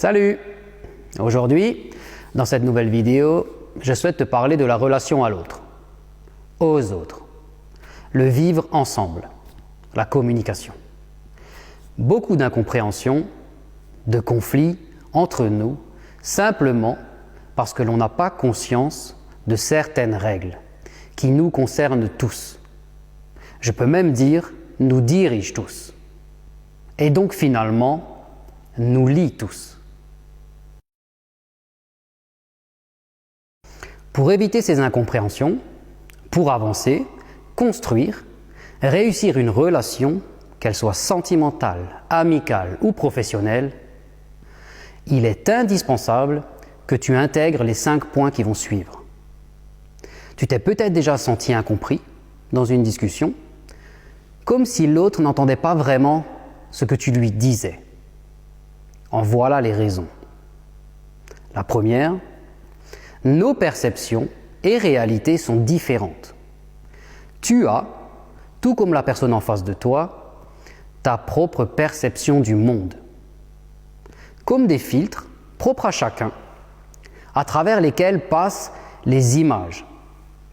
Salut! Aujourd'hui, dans cette nouvelle vidéo, je souhaite te parler de la relation à l'autre, aux autres, le vivre ensemble, la communication. Beaucoup d'incompréhension, de conflits entre nous, simplement parce que l'on n'a pas conscience de certaines règles qui nous concernent tous. Je peux même dire, nous dirigent tous. Et donc finalement, nous lient tous. Pour éviter ces incompréhensions, pour avancer, construire, réussir une relation, qu'elle soit sentimentale, amicale ou professionnelle, il est indispensable que tu intègres les 5 points qui vont suivre. Tu t'es peut-être déjà senti incompris dans une discussion, comme si l'autre n'entendait pas vraiment ce que tu lui disais. En voilà les raisons. La première, nos perceptions et réalités sont différentes. Tu as, tout comme la personne en face de toi, ta propre perception du monde. Comme des filtres propres à chacun, à travers lesquels passent les images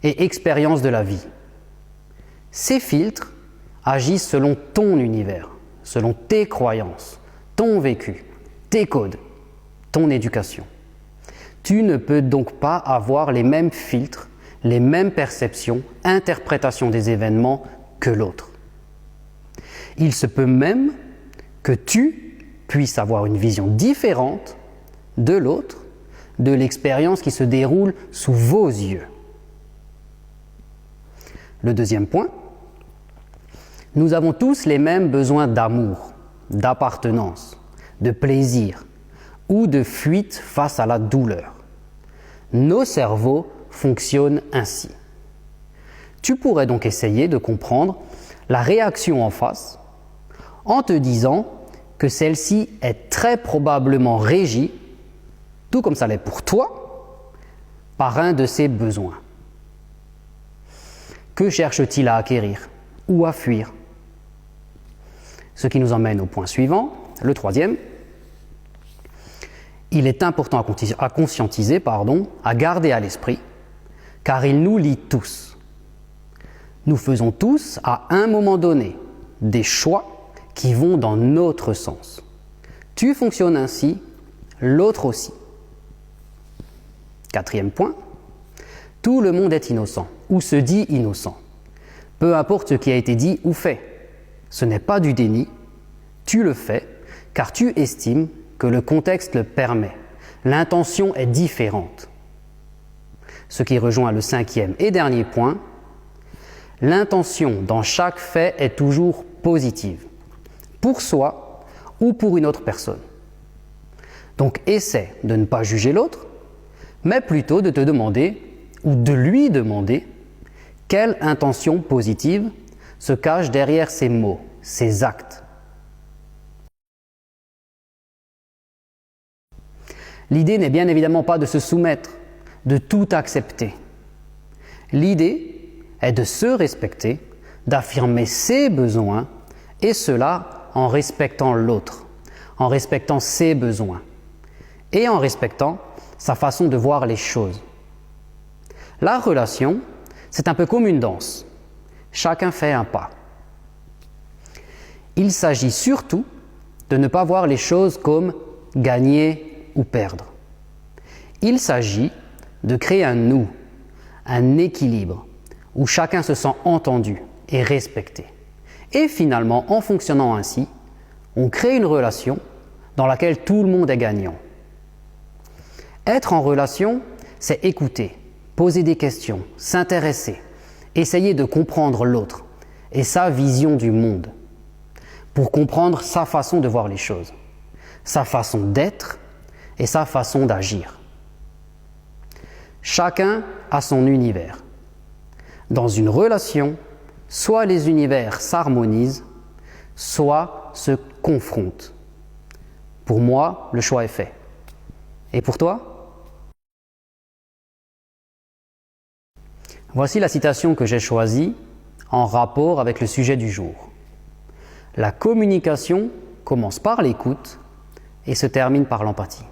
et expériences de la vie. Ces filtres agissent selon ton univers, selon tes croyances, ton vécu, tes codes, ton éducation. Tu ne peux donc pas avoir les mêmes filtres, les mêmes perceptions, interprétations des événements que l'autre. Il se peut même que tu puisses avoir une vision différente de l'autre, de l'expérience qui se déroule sous vos yeux. Le deuxième point, nous avons tous les mêmes besoins d'amour, d'appartenance, de plaisir ou de fuite face à la douleur. Nos cerveaux fonctionnent ainsi. Tu pourrais donc essayer de comprendre la réaction en face en te disant que celle-ci est très probablement régie, tout comme ça l'est pour toi, par un de ses besoins. Que cherche-t-il à acquérir ou à fuir? Ce qui nous emmène au point suivant, le troisième. Il est important à conscientiser, à garder à l'esprit, car il nous lie tous. Nous faisons tous, à un moment donné, des choix qui vont dans notre sens. Tu fonctionnes ainsi, l'autre aussi. Quatrième point, tout le monde est innocent, ou se dit innocent. Peu importe ce qui a été dit ou fait. Ce n'est pas du déni, tu le fais, car tu estimes que le contexte le permet. L'intention est différente. Ce qui rejoint le 5e et dernier point, l'intention dans chaque fait est toujours positive, pour soi ou pour une autre personne. Donc essaie de ne pas juger l'autre, mais plutôt de te demander ou de lui demander quelle intention positive se cache derrière ces mots, ces actes. L'idée n'est bien évidemment pas de se soumettre, de tout accepter. L'idée est de se respecter, d'affirmer ses besoins, et cela en respectant l'autre, en respectant ses besoins, et en respectant sa façon de voir les choses. La relation, c'est un peu comme une danse. Chacun fait un pas. Il s'agit surtout de ne pas voir les choses comme gagner ou perdre. Il s'agit de créer un nous, un équilibre, où chacun se sent entendu et respecté. Et finalement, en fonctionnant ainsi, on crée une relation dans laquelle tout le monde est gagnant. Être en relation, c'est écouter, poser des questions, s'intéresser, essayer de comprendre l'autre et sa vision du monde, pour comprendre sa façon de voir les choses, sa façon d'être et sa façon d'agir. Chacun a son univers. Dans une relation, soit les univers s'harmonisent, soit se confrontent. Pour moi, le choix est fait. Et pour toi? Voici la citation que j'ai choisie en rapport avec le sujet du jour. La communication commence par l'écoute et se termine par l'empathie.